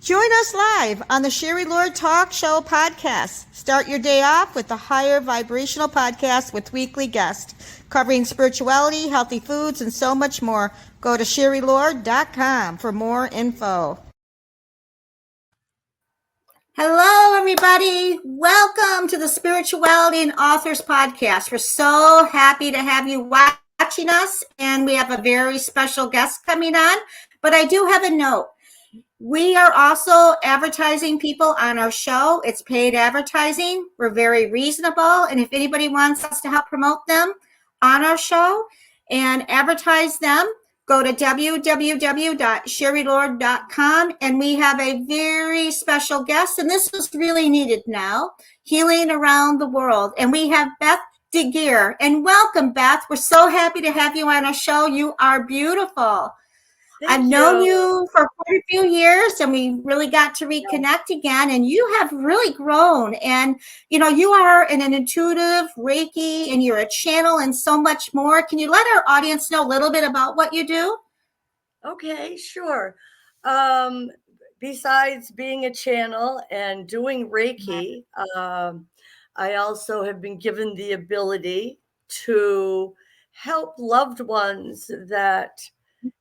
Join us live on the Sherry Lord Talk Show podcast. Start your day off with a higher vibrational podcast with weekly guests covering spirituality, healthy foods, and so much more. Go to sherrylord.com for more info. Hello, everybody. Welcome to the Spirituality and Authors Podcast. We're so happy to have you watching us, and we have a very special guest coming on. But I do have a note. We are also advertising people on our show. It's paid advertising. We're very reasonable. And if anybody wants us to help promote them on our show and advertise them, go to www.sherrylord.com. And we have a very special guest. And this is really needed now, healing around the world. And we have Beth DeGeer. And welcome, Beth. We're so happy to have you on our show. You are beautiful. I've known you for quite a few years, and we really got to reconnect again, and you have really grown. And, you know, you are an intuitive Reiki, and you're a channel and so much more. Can you let our audience know a little bit about what you do? Okay, sure. Besides being a channel and doing Reiki, I also have been given the ability to help loved ones that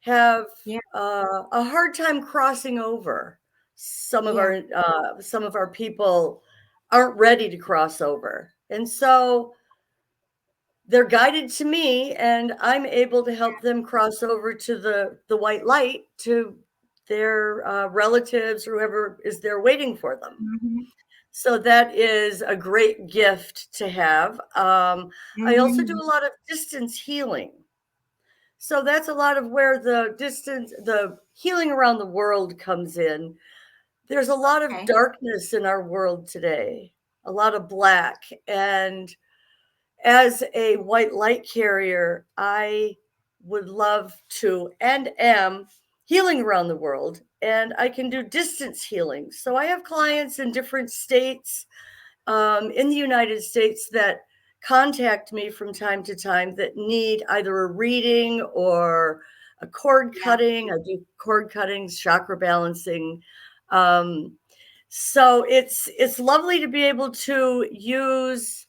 have a hard time crossing over. Some of our people aren't ready to cross over, and so they're guided to me, and I'm able to help them cross over to the white light, to their relatives or whoever is there waiting for them. Mm-hmm. So that is a great gift to have. I also do a lot of distance healing. So that's a lot of where the healing around the world comes in. There's a lot of darkness in our world today, a lot of black. And as a white light carrier, I would love to and am healing around the world. And I can do distance healing. So I have clients in different states in the United States that contact me from time to time that need either a reading or a cord cutting. I do cord cuttings, chakra balancing. So it's lovely to be able to use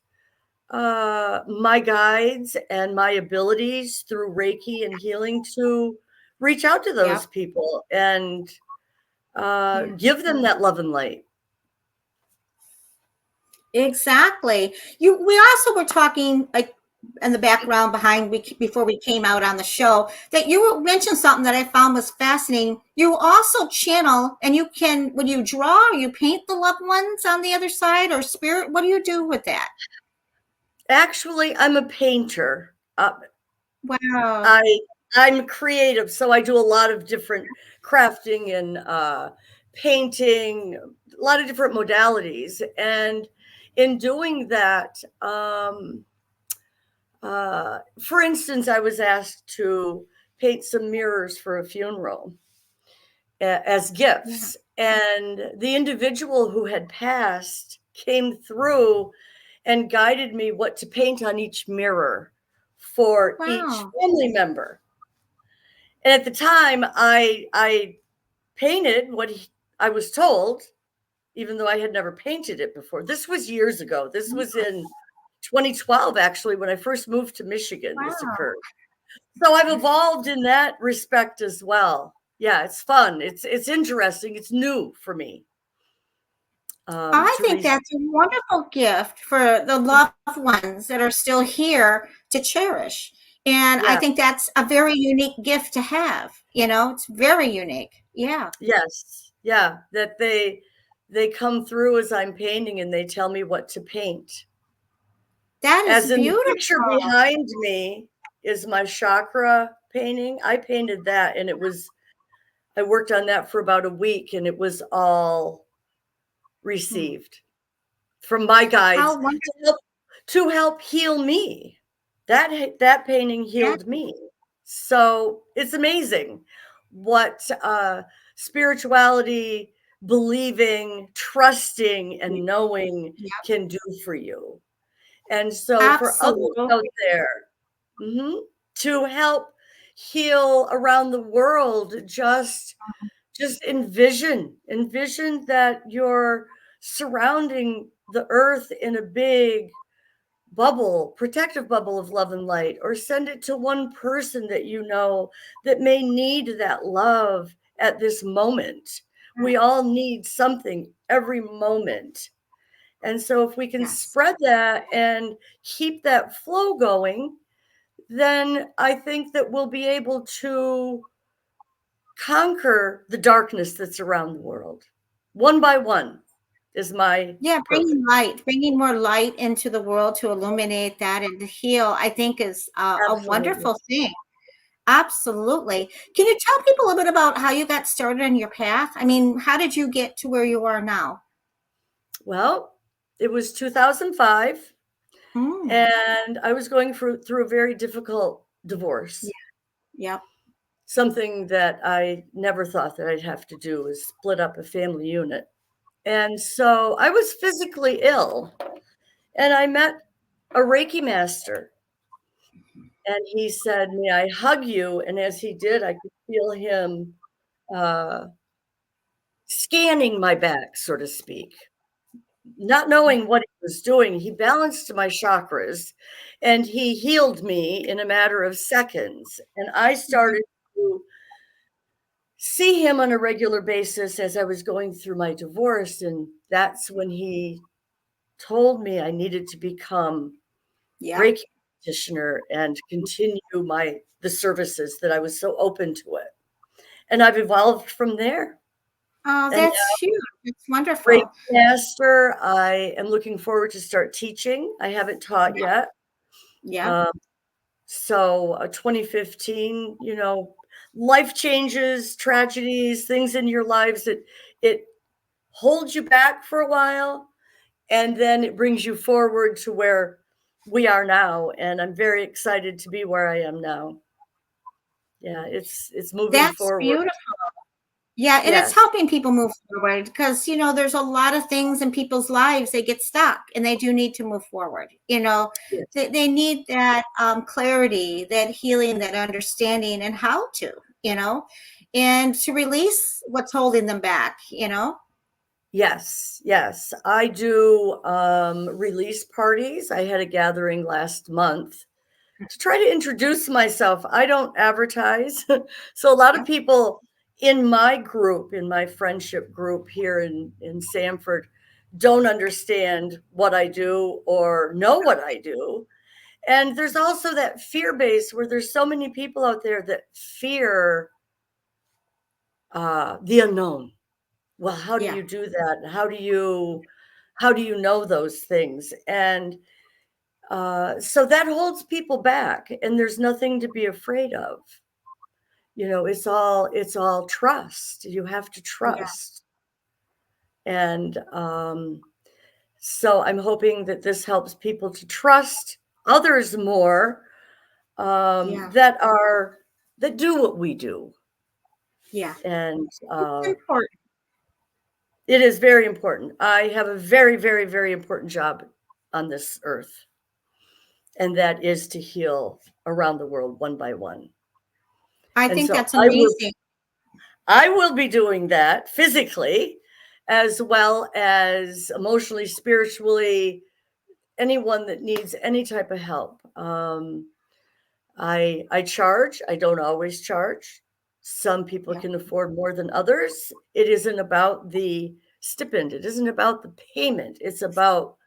my guides and my abilities through Reiki and healing to reach out to those people and give them that love and light. Exactly. We also were talking, like, in the background before we came out on the show, that you mentioned something that I found was fascinating. You also channel, and you can, when you draw, you paint the loved ones on the other side, or spirit. What do you do with that? Actually, I'm a painter. Wow. I'm creative, so I do a lot of different crafting and painting, a lot of different modalities. And in doing that, for instance, I was asked to paint some mirrors for a funeral as gifts. And the individual who had passed came through and guided me what to paint on each mirror for each family member. And at the time, I painted what I was told, even though I had never painted it before. This was years ago. This was in 2012, actually, when I first moved to Michigan. This occurred. So I've evolved in that respect as well. Yeah, it's fun. It's interesting. It's new for me. I think that's a wonderful gift for the loved ones that are still here to cherish. And I think that's a very unique gift to have. You know, it's very unique. Yeah. Yes. Yeah. That they come through as I'm painting and they tell me what to paint. That is beautiful. The picture behind me is my chakra painting. I painted that, and I worked on that for about a week, and it was all received from my guides to help heal me. That painting healed me. So it's amazing what spirituality, believing, trusting, and knowing can do for you. And so for others out there, to help heal around the world, just just envision that you're surrounding the earth in a big bubble, protective bubble of love and light, or send it to one person that you know that may need that love at this moment. We all need something every moment. And so if we can Yes. spread that and keep that flow going, then I think that we'll be able to conquer the darkness that's around the world. One by one is my Yeah, purpose. bringing more light into the world to illuminate that and to heal, I think is a Absolutely. wonderful thing. Absolutely. Can you tell people a little bit about how you got started on your path? I mean, how did you get to where you are now? Well, it was 2005, Mm. and I was going through a very difficult divorce. Yeah. Yep. Something that I never thought that I'd have to do is split up a family unit. And so I was physically ill, and I met a Reiki master, and he said, "May I hug you?" And as he did, I could feel him uh, scanning my back, so to speak. Not knowing what he was doing, he balanced my chakras and he healed me in a matter of seconds. And I Mhm. started to see him on a regular basis as I was going through my divorce. And that's when he told me I needed to become Yep. Reiki practitioner and continue the services that I was so open to it. And I've evolved from there. Oh, And that's huge. It's Reiki wonderful. master, I am looking forward to start teaching. I haven't taught Yeah. yet. Yeah. Um, so 2015, life changes, tragedies, things in your lives that it holds you back for a while, and then it brings you forward to where we are now. And I'm very excited to be where I am now. Yeah, it's moving That's forward. beautiful. Yeah, and it's Yes, helping people move forward because, there's a lot of things in people's lives, they get stuck and they do need to move forward. yes, They need that clarity, that healing, that understanding, and how to, and to release what's holding them back. yes, yes. I do release parties. I had a gathering last month to try to introduce myself. I don't advertise. So a lot of Yep. people in my group, in my friendship group here in Sanford, don't understand what I do or know what I do. And there's also that fear base where there's so many people out there that fear the unknown. Well, how do Yeah. you do that? How do you know those things? And so that holds people back, and there's nothing to be afraid of. It's all trust. You have to Yeah. trust. And so I'm hoping that this helps people to trust others more, Yeah. that do what we do. Yeah. And It's important. it is very important. I have a very, very, very important job on this earth, and that is to heal around the world one by one. I And think so that's I will amazing. I will be doing that physically as well as emotionally, spiritually, anyone that needs any type of help. I charge. I don't always charge. Some people Yeah. can afford more than others. It isn't about the stipend. It isn't about the payment. It's about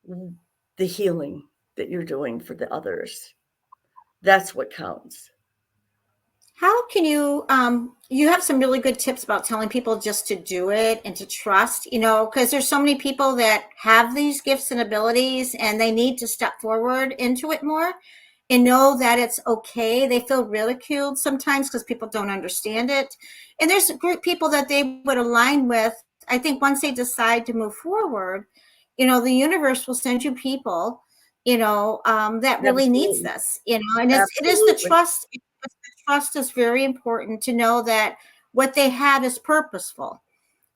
the healing that you're doing for the others. That's what counts. How can you have some really good tips about telling people just to do it and to trust, because there's so many people that have these gifts and abilities and they need to step forward into it more and know that it's okay. They feel ridiculed sometimes because people don't understand it. And there's group people that they would align with. I think once they decide to move forward, the universe will send you people, that really needs Absolutely. this, and it is the Absolutely. trust. Trust is very important to know that what they have is purposeful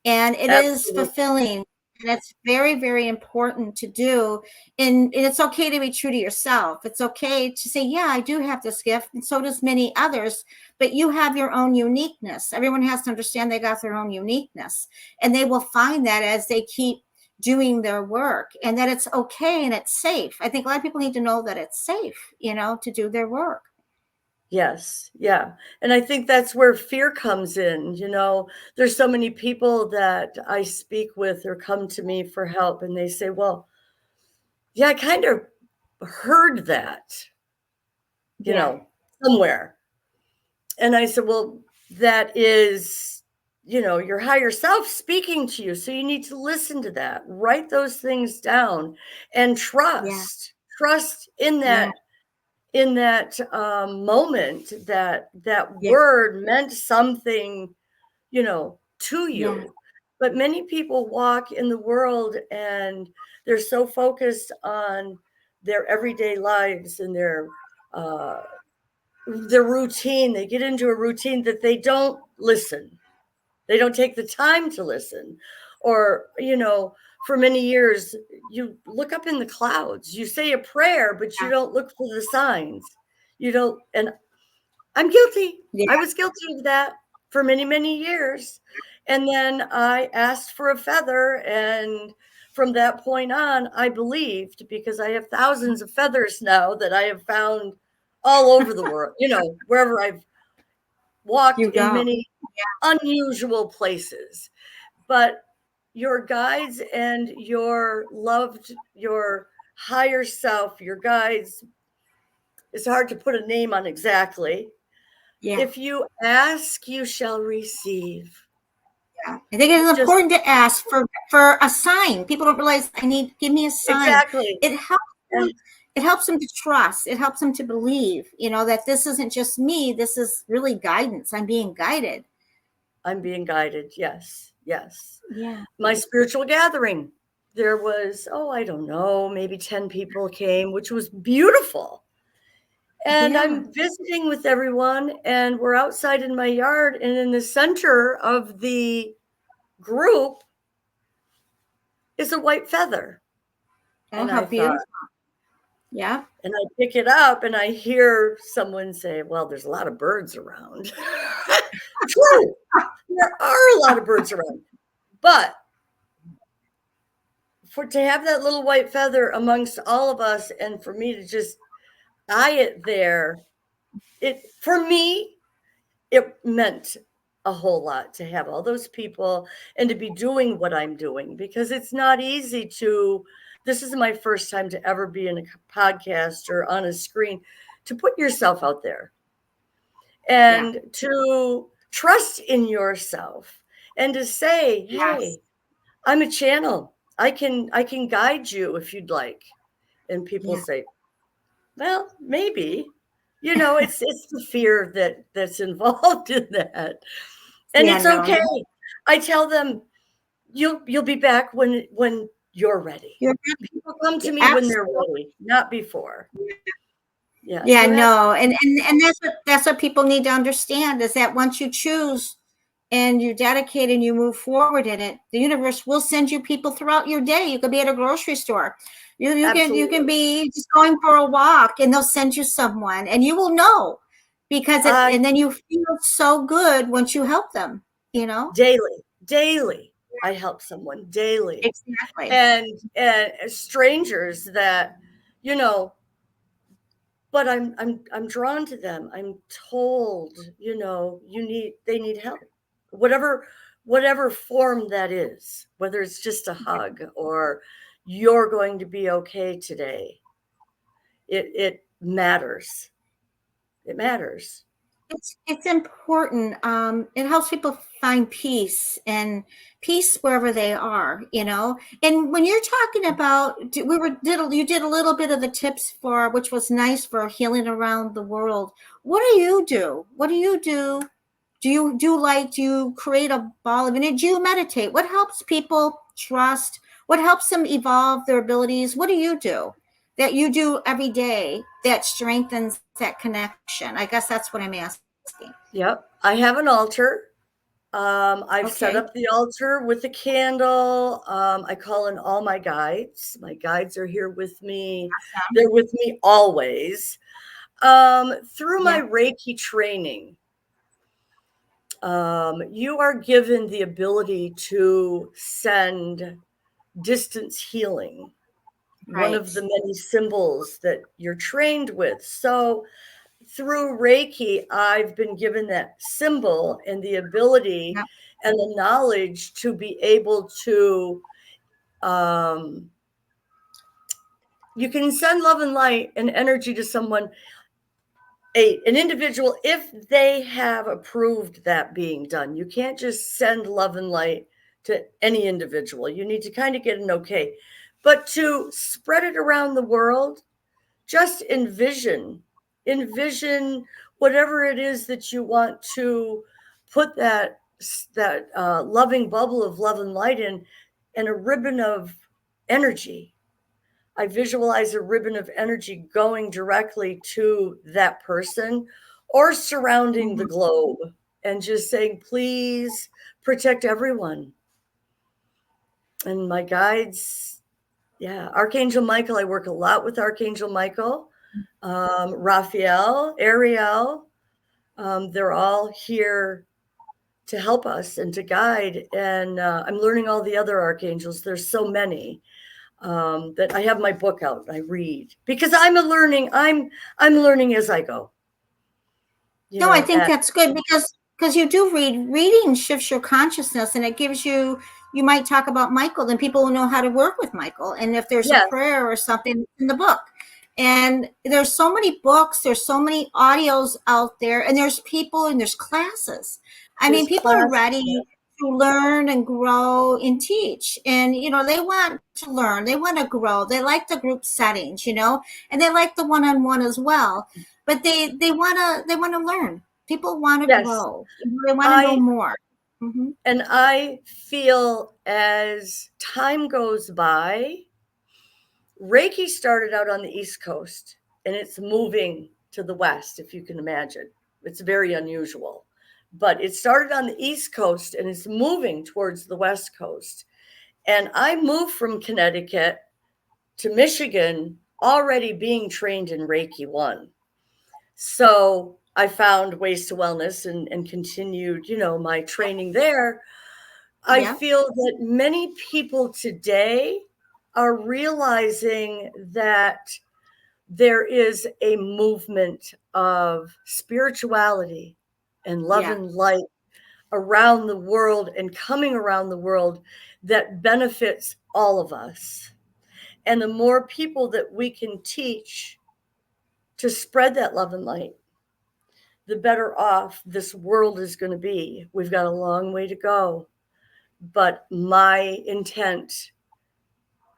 and it is Absolutely. fulfilling And it's very, very important to do. And it's okay to be true to yourself. It's okay to say, yeah, I do have this gift, and so does many others, but you have your own uniqueness. Everyone has to understand they got their own uniqueness, and they will find that as they keep doing their work, and that it's okay and it's safe. I think a lot of people need to know that it's safe, to do their work. Yes. Yeah. And I think that's where fear comes in. There's so many people that I speak with or come to me for help, and they say, well, yeah, I kind of heard that, Yeah. Somewhere. And I said, well, that is, your higher self speaking to you. So you need to listen to that, write those things down, and Yeah. trust in Yeah. that moment that Yeah. word meant something, to Yeah. you. But many people walk in the world and they're so focused on their everyday lives and their routine. They get into a routine that they don't listen. They don't take the time to listen. Or, for many years, you look up in the clouds, you say a prayer, but you don't look for the signs. You don't, and I'm guilty. Yeah. I was guilty of that for many, many years. And then I asked for a feather. And from that point on, I believed, because I have thousands of feathers now that I have found all over the world, wherever I've walked You in go. many unusual places. But your guides and your higher self, your guides, it's hard to put a name on exactly. Yeah. If you ask, you shall receive. Yeah. I think it's Just important to ask for a sign. People don't realize give me a sign. exactly. It helps them, And it helps them to trust. It helps them to believe, that this isn't just me. This is really guidance. I'm being guided. I'm being guided. Yes. Yes. Yeah. My spiritual gathering, there was, I don't know, maybe 10 people came, which was beautiful. And Yeah. I'm visiting with everyone, and we're outside in my yard, and in the center of the group is a white feather. Oh, And how I thought, beautiful. Yeah. and I pick it up and I hear someone say, well, there's a lot of birds around. True. There are a lot of birds around. But to have that little white feather amongst all of us, and for me to just eye it there, for me, it meant a whole lot to have all those people and to be doing what I'm doing, because it's not easy this is my first time to ever be in a podcast or on a screen, to put yourself out there Yeah. and to trust in yourself and to say, Yes. hey, I'm a channel. I can guide you if you'd like. And people Yeah. say, well, maybe. It's the fear that's involved in that. And Yeah. it's No. okay. I tell them, you'll be back when you're ready. You're People come to me when they're absolutely. ready, not before. Yeah, Yeah, you have no, and that's what people need to understand, is that once you choose and you dedicate and you move forward in it, the universe will send you people throughout your day. You could be at a grocery store. You can absolutely. be just going for a walk, and they'll send you someone, and you will know, because I and then you feel so good once you help them, daily, I help someone daily, Exactly. and strangers that, you know, but I'm drawn to them. I'm told, they need help. Whatever form that is, whether it's just a hug or you're going to be okay today. It matters. It matters. It's important. It helps people find peace wherever they are, And when you're talking about, you did a little bit of the tips for, which was nice, for healing around the world. What do you do? What do you do? Do you create a ball of energy? Do you meditate? What helps people trust? What helps them evolve their abilities? What do you do that you do every day that strengthens that connection? I guess that's what I'm asking. Yep. I have an altar. I've set up the altar with a candle. I call in all my guides. My guides are here with me. Awesome. They're with me always. Through my Reiki training, you are given the ability to send distance healing, one of the many symbols that you're trained with. So through Reiki, I've been given that symbol and the ability and the knowledge to be able to, you can send love and light and energy to someone, an individual, if they have approved that being done. You can't just send love and light to any individual. You need to kind of get an okay. But to spread it around the world, just envision whatever it is that you want to put that loving bubble of love and light in, and a ribbon of energy. I visualize a ribbon of energy going directly to that person or surrounding the globe, and just saying, please protect everyone. And my guides, Archangel Michael, I work a lot with Archangel Michael, Raphael, Ariel, they're all here to help us and to guide. And I'm learning all the other archangels. There's so many that I have my book out. I read because I'm learning as I go. I think that's good because you do read. Reading shifts your consciousness, and it gives you. You might talk about Michael, then people will know how to work with Michael. And if there's a prayer or something in the book, and there's so many books, there's so many audios out there, and there's people and there's classes. I mean, people are ready to learn and grow and teach, and they want to learn, they want to grow, they like the group settings, and they like the one-on-one as well. But they want to learn. People want to grow. They want to know more. Mm-hmm. And I feel as time goes by, Reiki started out on the East Coast and it's moving to the West, if you can imagine. It's very unusual, but it started on the East Coast and it's moving towards the West Coast. And I moved from Connecticut to Michigan already being trained in Reiki I. So I found Ways to Wellness and continued, my training there. I feel that many people today are realizing that there is a movement of spirituality and love and light around the world and coming around the world that benefits all of us. And the more people that we can teach to spread that love and light, the better off this world is going to be. We've got a long way to go. But my intent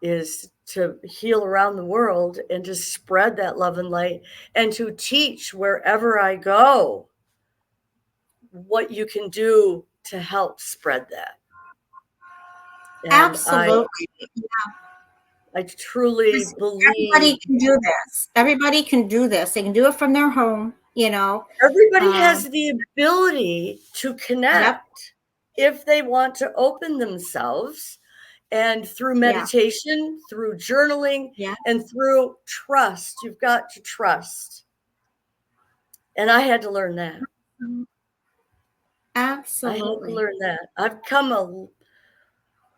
is to heal around the world and to spread that love and light and to teach wherever I go what you can do to help spread that. And absolutely. I truly believe everybody can do this. Everybody can do this. They can do it from their home, Everybody has the ability to connect if they want to open themselves. And through meditation, through journaling, and through trust, you've got to trust. And I had to learn that. Absolutely. I had to learn that. I've come a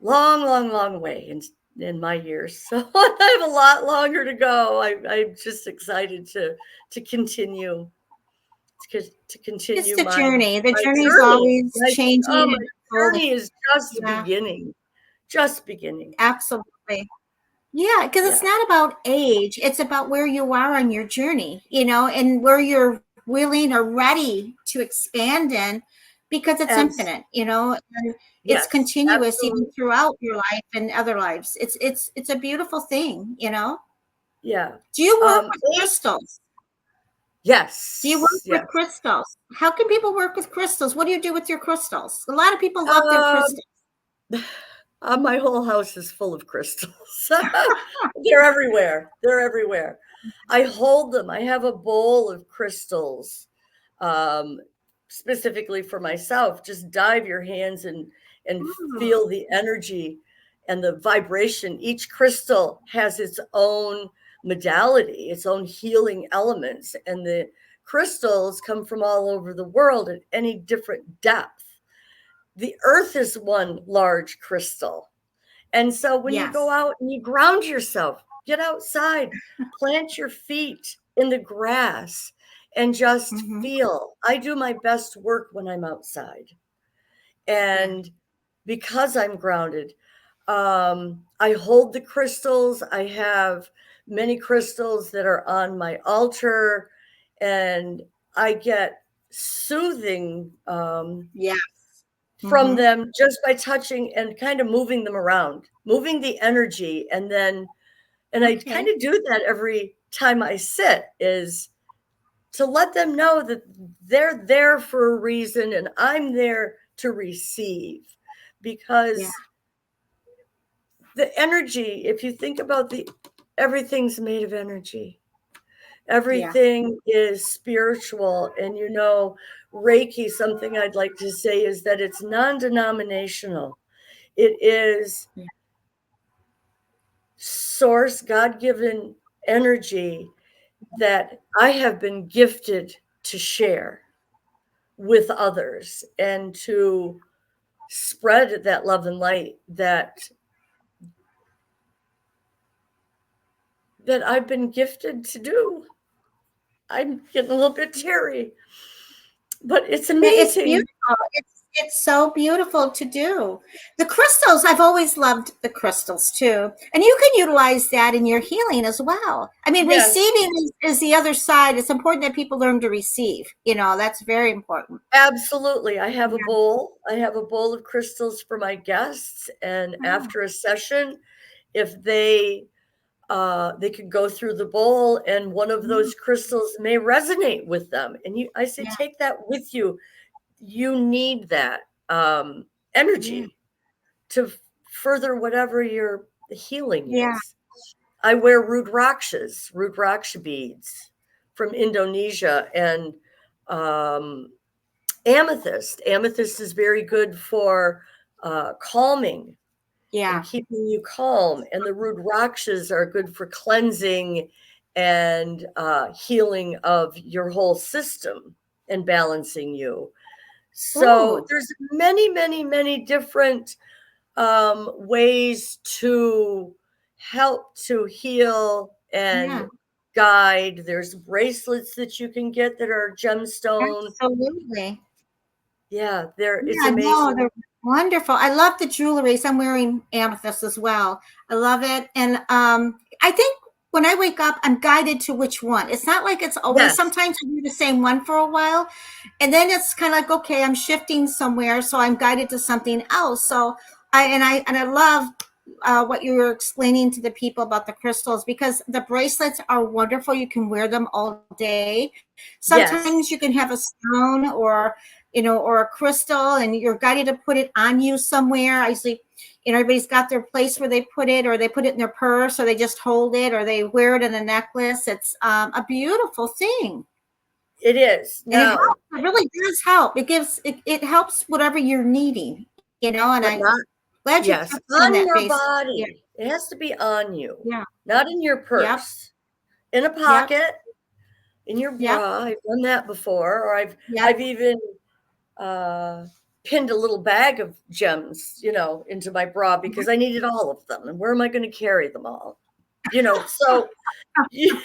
long, long, long way in my years. So I have a lot longer to go. I'm just excited to continue. To continue it's the journey. The journey is always changing. My journey is just beginning. Just beginning. Absolutely. Yeah, because it's not about age. It's about where you are on your journey, and where you're willing or ready to expand in, because it's infinite, and it's continuous even throughout your life and other lives. It's a beautiful thing, Yeah. Do you work with crystals? Yes. Do you work with crystals? How can people work with crystals? What do you do with your crystals? A lot of people love their crystals. My whole house is full of crystals. They're everywhere. They're everywhere. I hold them. I have a bowl of crystals, specifically for myself, just dive your hands and Oh, feel the energy and the vibration. Each crystal has its own modality, its own healing elements, and the crystals come from all over the world at any different depth. The earth is one large crystal. And so when you go yes. out and you ground yourself, get outside, plant your feet in the grass and just Mm-hmm. feel. I do my best work when I'm outside. Yeah. And because I'm grounded, I hold the crystals. I have many crystals that are on my altar, and I get soothing Yeah. from Mm-hmm. them just by touching and kind of moving them around, moving the energy. And I kind Okay. of do that every time I sit, is to let them know that they're there for a reason and I'm there to receive. Yeah. Because the energy, if you think about everything's made of energy. Yeah. Everything is spiritual. And Reiki, something I'd like to say is that it's non-denominational. It is Yeah. source, God-given energy that I have been gifted to share with others and to spread that love and light that I've been gifted to do. I'm getting a little bit teary, but it's It's amazing. beautiful. It's so beautiful to do. The crystals, I've always loved the crystals too. And you can utilize that in your healing as well. I mean, Yes, receiving is the other side. It's important that people learn to receive. That's very important. absolutely. I have a Yeah. bowl. I have a bowl of crystals for my guests. And Oh, after a session, if they could go through the bowl and one of mm, those crystals may resonate with them. And I say, yeah. take that with you. You need that Yeah. energy to further whatever your healing Yeah. is. I wear rudraksha beads from Indonesia, and um, amethyst. Amethyst is very good for calming and Yeah. keeping you calm. And the rudrakshas are good for cleansing and healing of your whole system and balancing you. So Oh, there's many, many, many different ways to help to heal and yeah. guide. There's bracelets that you can get that are gemstone. Absolutely. Yeah, it's Yeah, no, amazing. they're wonderful. I love the jewelries. I'm wearing amethyst as well. I love it. And I think when I wake up, I'm guided to which one. It's not like it's always, Yes, sometimes I do the same one for a while. And then it's kind of like, okay, I'm shifting somewhere. So I'm guided to something else. So I love what you were explaining to the people about the crystals, because the bracelets are wonderful. You can wear them all day. yes, Sometimes you can have a stone or a crystal, and you're guided to put it on you somewhere. I usually, everybody's got their place where they put it, or they put it in their purse, or they just hold it, or they wear it in a necklace. It's a beautiful thing. it is. And it Now, helps. It really does help. It helps whatever you're needing, and but I'm not, glad you yes, touched on on that your base. Yeah. body. It has to be on you, Yeah. not in your Yep. purse, in a Yep. pocket, in your Yep. bra. I've done that before, or Yep. I've even uh, pinned a little bag of gems, into my bra because I needed all of them. And where am I going to carry them all? So you,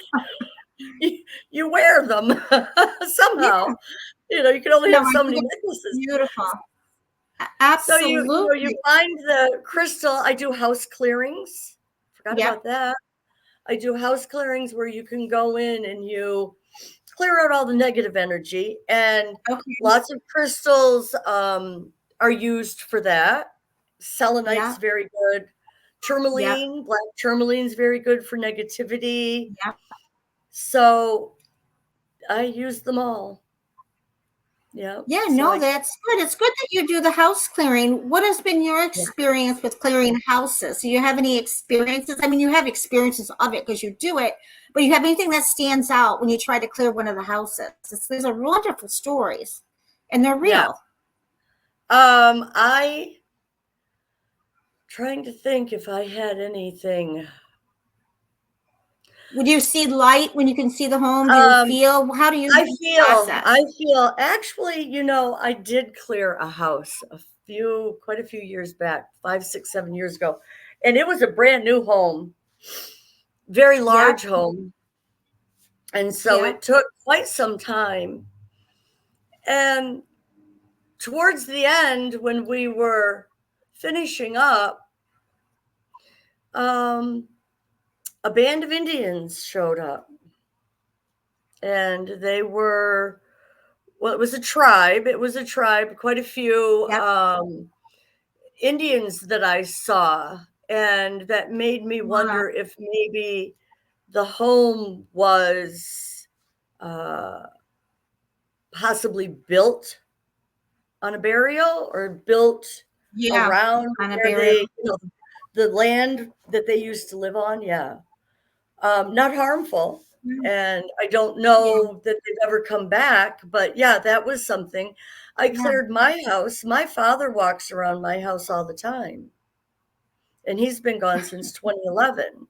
you wear them Yeah. somehow. You can only No, have I so think many it's necklaces. beautiful. So you Absolutely. find the crystal. I do house clearings. Forgot Yep. about that. I do house clearings where you can go in and you clear out all the negative energy, and Okay. lots of crystals are used for that. Selenite's Yep. very good. Yep. Tourmaline, black tourmaline is very good for negativity. Yep. So I use them all. Yeah. Yeah, So no, that's good. It's good that you do the house clearing. What has been your yeah. experience with clearing houses? Do you have any experiences? I mean, you have experiences of it because you do it, but you have anything that stands out when you try to clear one of the houses? These are wonderful stories. and they're real. I trying to think if I had anything. Would you see light when you can see the home? Do you feel? How do you process? I feel actually, I did clear a house quite a few years back, 5, 6, 7 years ago. And it was a brand new home, very large home. And so it took quite some time. And towards the end, when we were finishing up, a band of Indians showed up. And they were, well, it was a tribe. It was a tribe, quite a few Indians that I saw. And that made me wonder if maybe the home was possibly built on a burial or built around on a where burial. the land that they used to live on. Yeah. Not harmful. And I don't know that they've ever come back, but yeah, that was something. I cleared my house. My father walks around my house all the time. And he's been gone since 2011.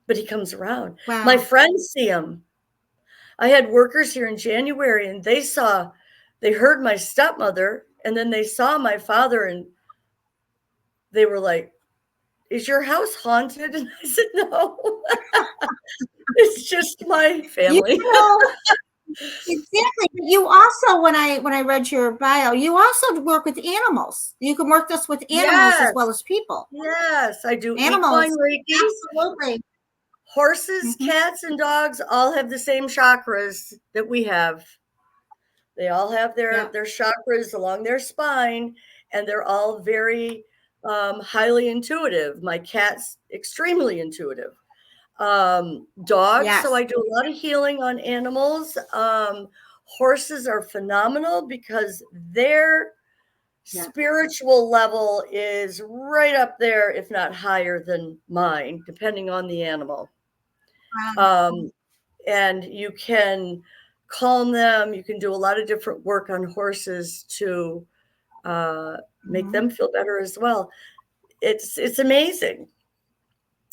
But he comes around. Wow. My friends see him. I had workers here in January and they heard my stepmother and then they saw my father and they were like, "Is your house haunted?" And I said, "No, it's just my family." Exactly. You also, when I read your bio, you also work with animals. You can work this with animals as well as people. Yes, I do. Animals, equine Reiki. absolutely. Horses, cats, and dogs all have the same chakras that we have. They all have their chakras along their spine, and they're all very highly intuitive. My cat's extremely intuitive. Dogs, so I do a lot of healing on animals. Horses are phenomenal because their spiritual level is right up there, if not higher than mine, depending on the animal. And you can calm them. You can do a lot of different work on horses to make them feel better as well. It's amazing.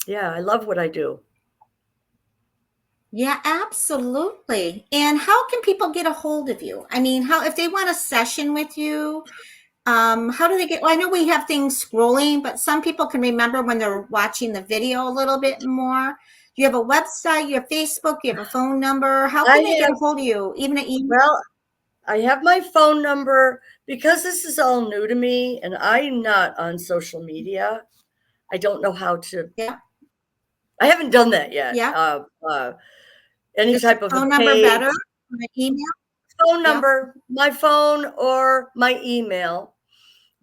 Yeah, I love what I do. Yeah, absolutely. And how can people get a hold of you? I mean, if they want a session with you, how do they get? Well, I know we have things scrolling, but some people can remember when they're watching the video a little bit more. You have a website, you have Facebook, you have a phone number. How can they get a hold of you? Even an email? Well, I have my phone number because this is all new to me and I'm not on social media. I don't know how to. I haven't done that yet. Any Is type of phone a number page. better than an email? Phone number, my phone or my email,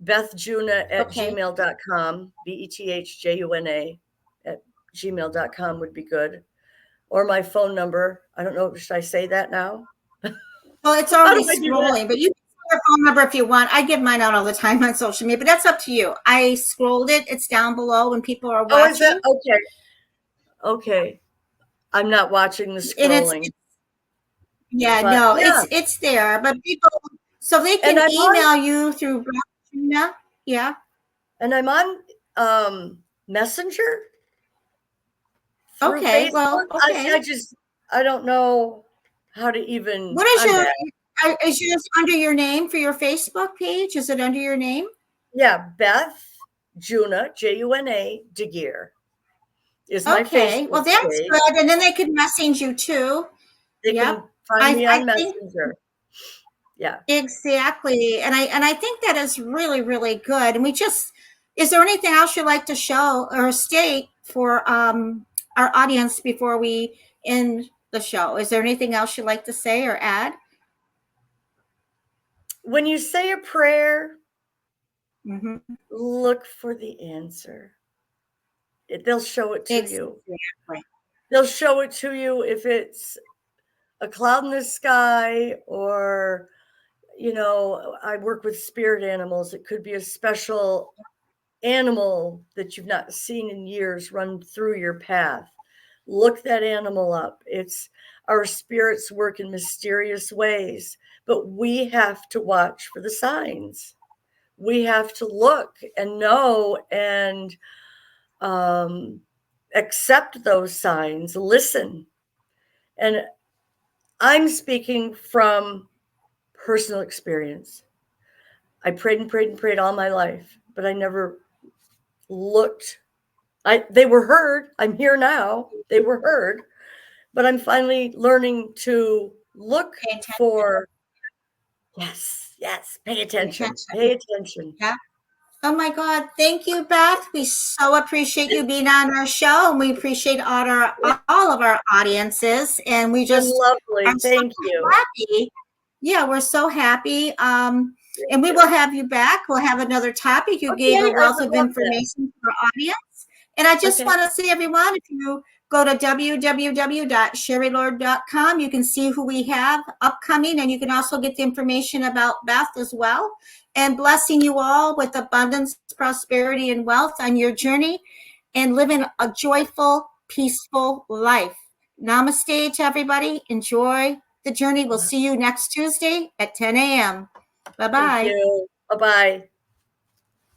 bethjuna@gmail.com, BETHJUNA @gmail.com would be good. Or my phone number. I don't know. Should I say that now? Well, it's already scrolling, but you can say your phone number if you want. I give mine out all the time on social media, but that's up to you. I scrolled it. It's down below when people are watching. Oh, is that? Okay. Okay. I'm not watching the scrolling. It's there, but people, so they can email you through Juna. Yeah. And I'm on Messenger. Okay. Facebook. Well, okay. I don't know how to even. What is is yours under your name for your Facebook page? Is it under your name? Yeah. Beth Juna, Juna, DeGeer is my Facebook well, that's page. good. And then they can message you too. They can find me on Messenger. Yeah. Exactly. And I think that is really, really good. And is there anything else you'd like to show or state for our audience before we end the show? Is there anything else you'd like to say or add? When you say a prayer, look for the answer. They'll show it to you. They'll show it to you if it's a cloud in the sky or, I work with spirit animals. It could be a special animal that you've not seen in years run through your path. Look that animal up. Our spirits work in mysterious ways, but we have to watch for the signs. We have to look and know and accept those signs, listen. And I'm speaking from personal experience. I prayed and prayed and prayed all my life, but I never looked. They were heard. I'm here now. They were heard, but I'm finally learning to look for. Yes, pay attention. Pay attention. Yeah. Oh my God. Thank you, Beth. We so appreciate you being on our show, and we appreciate all of our audiences. And we Been just are lovely. so Thank you. happy. Yeah, we're so happy. And we will have you back. We'll have another topic. You gave a Okay, I wealth would of love that. information to our audience. And I just Okay. want to say, everyone, if you go to www.sherrylord.com, you can see who we have upcoming, and you can also get the information about Beth as well. And blessing you all with abundance, prosperity, and wealth on your journey and living a joyful, peaceful life. Namaste to everybody. Enjoy the journey. We'll see you next Tuesday at 10 a.m. Bye-bye. Thank you. Bye-bye.